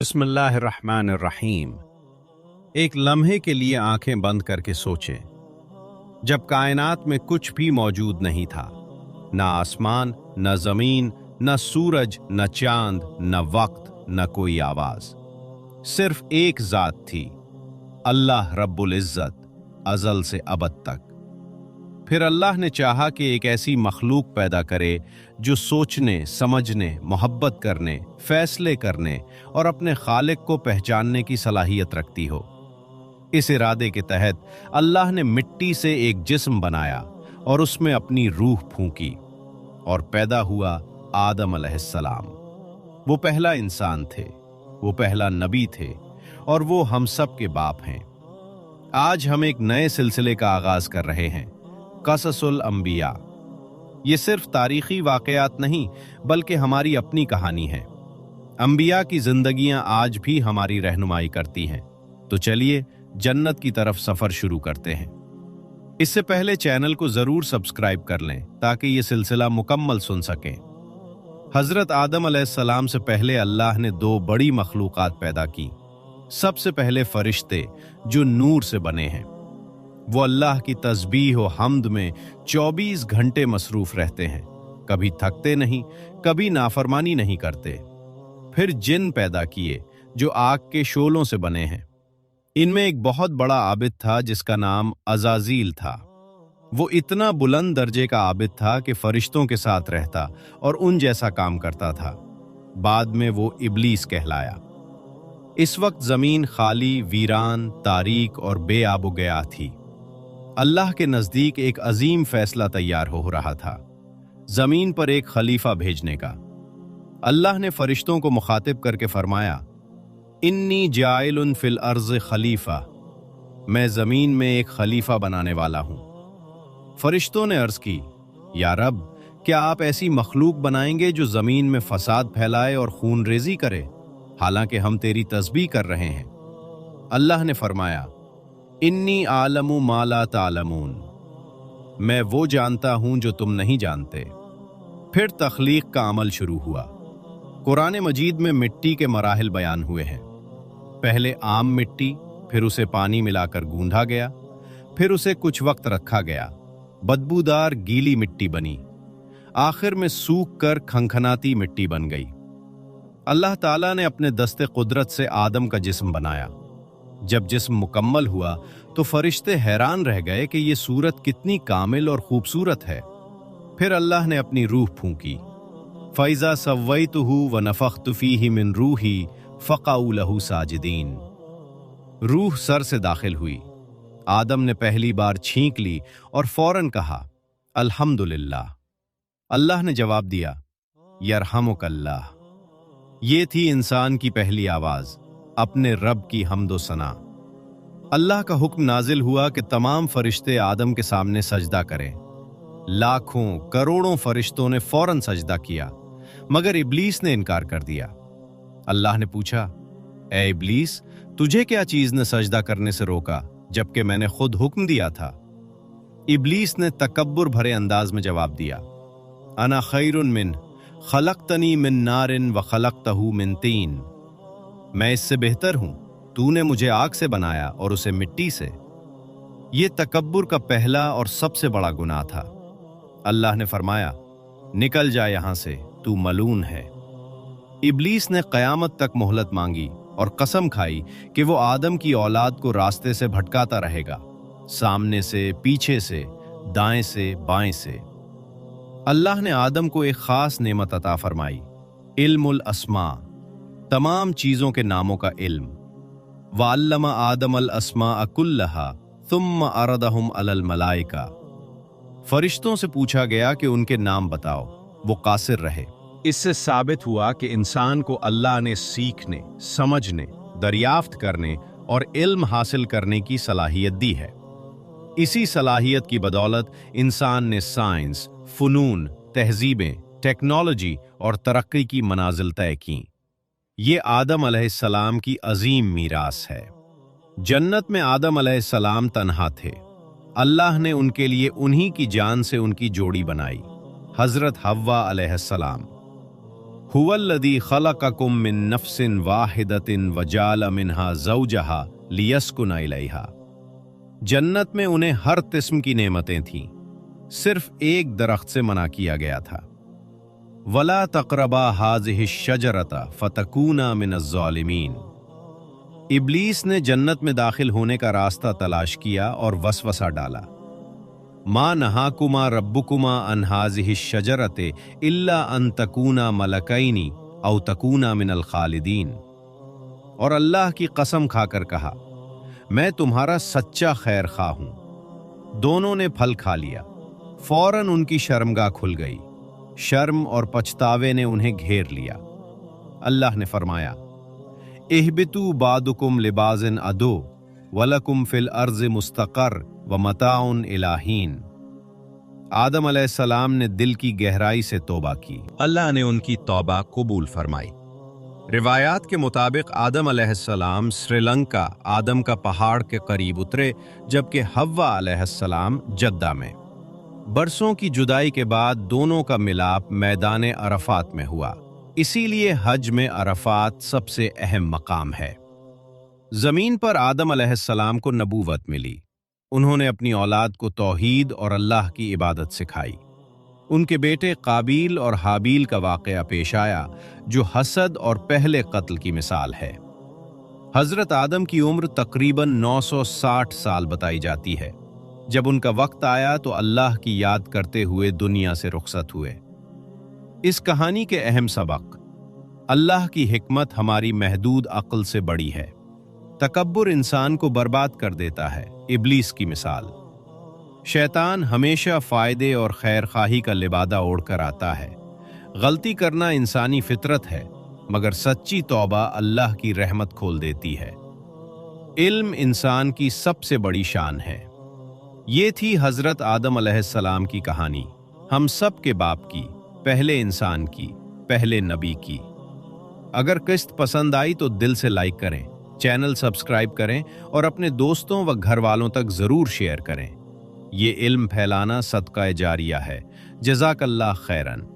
बिस्मिल्लाहिर्रहमानिर्रहीम। एक लम्हे के लिए आंखें बंद करके सोचें, जब कायनात में कुछ भी मौजूद नहीं था, ना आसमान, न जमीन, न सूरज, न चांद, न वक्त, न कोई आवाज, सिर्फ एक जात थी, अल्लाह रब्बुल इज्जत, अजल से अबद तक। फिर अल्लाह ने चाहा कि एक ऐसी मखलूक पैदा करे जो सोचने, समझने, मोहब्बत करने, फैसले करने और अपने खालिक को पहचानने की सलाहियत रखती हो। इस इरादे के तहत अल्लाह ने मिट्टी से एक जिस्म बनाया और उसमें अपनी रूह फूंकी और पैदा हुआ आदम अलैहिस्सलाम। वो पहला इंसान थे, वो पहला नबी थे और वो हम सब के बाप हैं। आज हम एक नए सिलसिले का आगाज कर रहे हैं, क़ससुल अंबिया। ये सिर्फ तारीखी वाक़यात नहीं, बल्कि हमारी अपनी कहानी है। अंबिया की जिंदगियां आज भी हमारी रहनुमाई करती हैं। तो चलिए जन्नत की तरफ सफर शुरू करते हैं। इससे पहले चैनल को जरूर सब्सक्राइब कर लें ताकि ये सिलसिला मुकम्मल सुन सकें। हजरत आदम अलैहिस्सलाम से पहले अल्लाह ने दो बड़ी मखलूकात पैदा की। सबसे पहले फरिश्ते जो नूर से बने हैं। वो अल्लाह की तस्बीह व हम्द में 24 घंटे मसरूफ रहते हैं, कभी थकते नहीं, कभी नाफरमानी नहीं करते। फिर जिन पैदा किए जो आग के शोलों से बने हैं। इनमें एक बहुत बड़ा आबिद था जिसका नाम अज़ाज़ील था। वो इतना बुलंद दर्जे का आबिद था कि फरिश्तों के साथ रहता और उन जैसा काम करता था। बाद में वो इब्लीस कहलाया। इस वक्त जमीन खाली, वीरान, तारीक और बेआबोगया थी। अल्लाह के नजदीक एक अजीम फैसला तैयार हो रहा था, जमीन पर एक खलीफा भेजने का। अल्लाह ने फरिश्तों को मुखातिब करके फरमाया, इन्नी जाइलुन फिल अर्ज़ खलीफा, मैं जमीन में एक खलीफा बनाने वाला हूं। फरिश्तों ने अर्ज की, या रब, क्या आप ऐसी मखलूक बनाएंगे जो जमीन में फसाद फैलाए और खून रेजी करे, हालांकि हम तेरी तस्बीह कर रहे हैं। अल्लाह ने फरमाया, इन्नी आलमु मा ला तालमून, मैं वो जानता हूं जो तुम नहीं जानते। फिर तख्लीक का अमल शुरू हुआ। कुरान मजीद में मिट्टी के मराहिल बयान हुए हैं। पहले आम मिट्टी, फिर उसे पानी मिलाकर गूंधा गया, फिर उसे कुछ वक्त रखा गया, बदबूदार गीली मिट्टी बनी, आखिर में सूख कर खनखनाती मिट्टी बन गई। अल्लाह ताला ने अपने दस्ते कुदरत से आदम का जिस्म बनाया। जब जिस्म मुकम्मल हुआ तो फरिश्ते हैरान रह गए कि ये सूरत कितनी कामिल और खूबसूरत है। फिर अल्लाह ने अपनी रूह फूंकी। फ़ैज़ा सव्वैतुहु व नफ़ख्तु फ़ीहि मिन रूही फ़क़ऊ लहू साजिदीन। रूह सर से दाखिल हुई। आदम ने पहली बार छींक ली और फौरन कहा, अल्हम्दुलिल्लाह। अल्लाह ने जवाब दिया, यरहमुकल्लाह। ये थी इंसान की पहली आवाज, अपने रब की हम्दो सना। अल्लाह का हुक्म नाजिल हुआ कि तमाम फरिश्ते आदम के सामने सजदा करें। लाखों करोड़ों फरिश्तों ने फौरन सजदा किया, मगर इब्लीस ने इनकार कर दिया। अल्लाह ने पूछा, ए इब्लीस, तुझे क्या चीज ने सजदा करने से रोका जबकि मैंने खुद हुक्म दिया था? इब्लीस ने तकब्बुर भरे अंदाज में जवाब दिया, अना खैरुन मिन, खलक़तनी मिन नारिन व खलक़तहू मिन तीन। मैं इससे बेहतर हूं, तूने मुझे आग से बनाया और उसे मिट्टी से। यह तकब्बुर का पहला और सबसे बड़ा गुनाह था। अल्लाह ने फरमाया, निकल जा यहां से, तू मलून है। इब्लीस ने कयामत तक मोहलत मांगी और कसम खाई कि वो आदम की औलाद को रास्ते से भटकाता रहेगा, सामने से, पीछे से, दाएं से, बाएं से। अल्लाह ने आदम को एक खास नेमत अता फरमाई, इल्मुल अस्मा, तमाम चीजों के नामों का इल्म। वअल्लमा आदम अल अस्मा कुल्लहा थुम्मा अरदहुम अलल मलाइका। फरिश्तों से पूछा गया कि उनके नाम बताओ, वो कासिर रहे। इससे साबित हुआ कि इंसान को अल्लाह ने सीखने, समझने, दरियाफ्त करने और इल्म हासिल करने की सलाहियत दी है। इसी सलाहियत की बदौलत इंसान ने साइंस, फुनून, तहजीबें, टेक्नोलॉजी और तरक्की की मनाजिल तय की। ये आदम अलैहिस्सलाम की अजीम मीरास है। जन्नत में आदम अलैहिस्सलाम तन्हा थे। अल्लाह ने उनके लिए उन्हीं की जान से उनकी जोड़ी बनाई, हजरत हव्वा अलैहिस्सलाम। हुवल्लज़ी खलक़कुम मिन नफ्सिन वाहिदतिन वजाल मिन्हा ज़ौजहा लियस्कुना इलैहा। जन्नत में उन्हें हर किस्म की नेमतें थीं, सिर्फ एक दरख्त से मना किया गया था। वला तक़रबा हाज़िहि शजरता फ़तकूना मिनज़-ज़ालिमीन। इब्लीस ने जन्नत में दाखिल होने का रास्ता तलाश किया और वसवसा डाला। मा नहाकुमा रब्बुकुमा अन हाज़िहि शजरते इल्ला अन तकूना मलकैनी औ तकूना मिनल खालिदीन। और अल्लाह की कसम खाकर कहा, मैं तुम्हारा सच्चा खैर खा हूं। दोनों ने फल खा लिया। फौरन उनकी शर्मगाह खुल गई। शर्म और पछतावे ने उन्हें घेर लिया। अल्लाह ने फरमाया, इहबितू बादुकुम लिबाज़िन अदो वलकुम फिल अर्ज़ मुस्तक़र व मताउन इलाहीन। आदम अलैहिस्सलाम ने दिल की गहराई से तौबा की। अल्लाह ने उनकी तौबा कबूल फरमाई। रिवायात के मुताबिक आदम अलैहिस्सलाम श्रीलंका आदम का पहाड़ के करीब उतरे, जबकि हव्वा अलैहिस्सलाम जद्दा में। बरसों की जुदाई के बाद दोनों का मिलाप मैदान अरफात में हुआ। इसीलिए हज में अरफात सबसे अहम मकाम है। जमीन पर आदम अलैहिस्सलाम को नबूवत मिली। उन्होंने अपनी औलाद को तौहीद और अल्लाह की इबादत सिखाई। उनके बेटे काबील और हाबील का वाक़या पेश आया, जो हसद और पहले कत्ल की मिसाल है। हजरत आदम की उम्र तकरीबन 960 साल बताई जाती है। जब उनका वक्त आया तो अल्लाह की याद करते हुए दुनिया से रुखसत हुए। इस कहानी के अहम सबक: अल्लाह की हिकमत हमारी महदूद अक्ल से बड़ी है। तकब्बुर इंसान को बर्बाद कर देता है। इब्लीस की मिसाल: शैतान हमेशा फायदे और खैर खाही का लिबादा ओढ़कर आता है। गलती करना इंसानी फितरत है, मगर सच्ची तौबा अल्लाह की रहमत खोल देती है। इल्म इंसान की सबसे बड़ी शान है। ये थी हजरत आदम अलैहिस्सलाम की कहानी, हम सब के बाप की, पहले इंसान की, पहले नबी की। अगर किस्त पसंद आई तो दिल से लाइक करें, चैनल सब्सक्राइब करें और अपने दोस्तों व घर वालों तक ज़रूर शेयर करें। ये इल्म फैलाना सदका जारिया है। जज़ाकल्लाह खैरन।